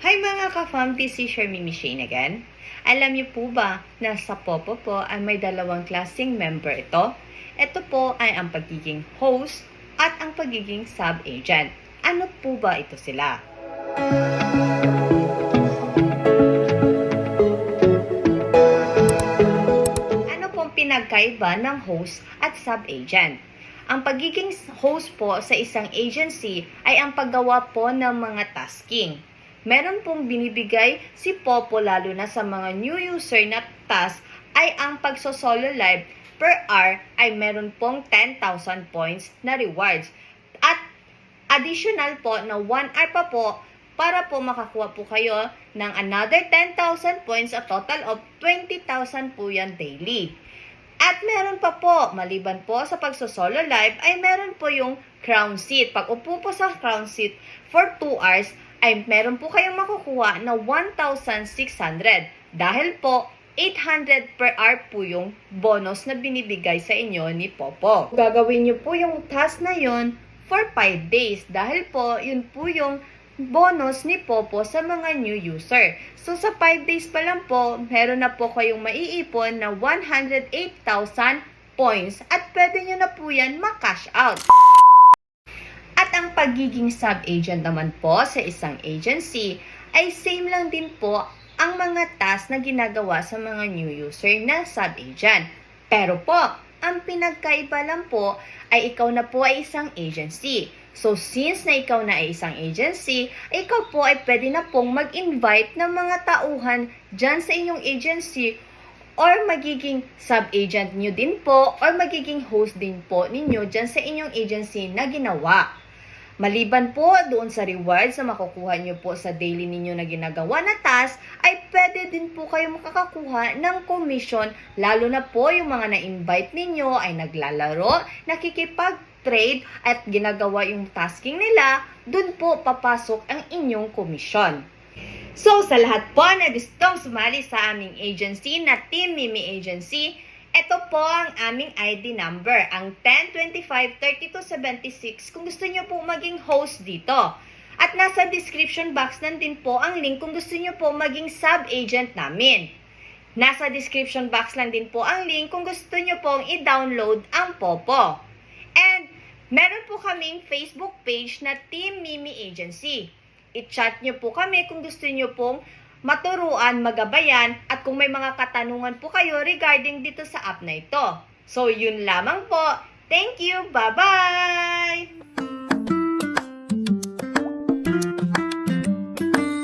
Hi mga ka-fam, this is your Mimi Shane again. Alam niyo po ba na sa Popo po ay may dalawang klaseng member ito? Ito po ay ang pagiging host at ang pagiging sub-agent. Ano po ba ito sila? Ano pong pinagkaiba ng host at sub-agent? Ang pagiging host po sa isang agency ay ang paggawa po ng mga tasking. Meron pong binibigay si Popo lalo na sa mga new user na task ay ang pagsosolo live per hour ay meron pong 10,000 points na rewards. At additional po na 1 hour pa po para po makakuha po kayo ng another 10,000 points, a total of 20,000 po yan daily. At meron pa po, maliban po sa pagsosolo live, ay meron po yung crown seat. Pag upo po sa crown seat for 2 hours, ay meron po kayong makukuha na 1,600. Dahil po, 800 per hour po yung bonus na binibigay sa inyo ni Popo. Gagawin nyo po yung task na yon for 5 days. Dahil po, yun po yung bonus ni Popo sa mga new user. So, sa 5 days pa lang po, meron na po kayong maiipon na 108,000 points at pwede nyo na po yan ma-cash out. At ang pagiging sub-agent naman po sa isang agency ay same lang din po ang mga task na ginagawa sa mga new user na sub-agent. Pero po, ang pinagkaiba lang po ay ikaw na po ay isang agency. So, since na ikaw na ay isang agency, ikaw po ay pwede na pong mag-invite ng mga tauhan dyan sa inyong agency or magiging sub-agent nyo din po or magiging host din po ninyo dyan sa inyong agency na ginawa. Maliban po doon sa rewards na makukuha nyo po sa daily ninyo na ginagawa na task, ay pwede din po kayo makakakuha ng commission, lalo na po yung mga na-invite ninyo ay naglalaro, nakikipag-trade at ginagawa yung tasking nila, doon po papasok ang inyong commission. So, sa lahat po na gustong sumali sa aming agency na Team Mimi Agency, ito po ang aming ID number, ang 10253276 kung gusto nyo po maging host dito. At nasa description box nandun po ang link kung gusto nyo po maging sub-agent namin. Nasa description box lang din po ang link kung gusto nyo pong i-download ang Popo. And meron po kaming Facebook page na Team Mimi Agency. I-chat nyo po kami kung gusto nyo pong maturuan, magabayan, at kung may mga katanungan po kayo regarding dito sa app na ito. So, yun lamang po. Thank you. Bye-bye!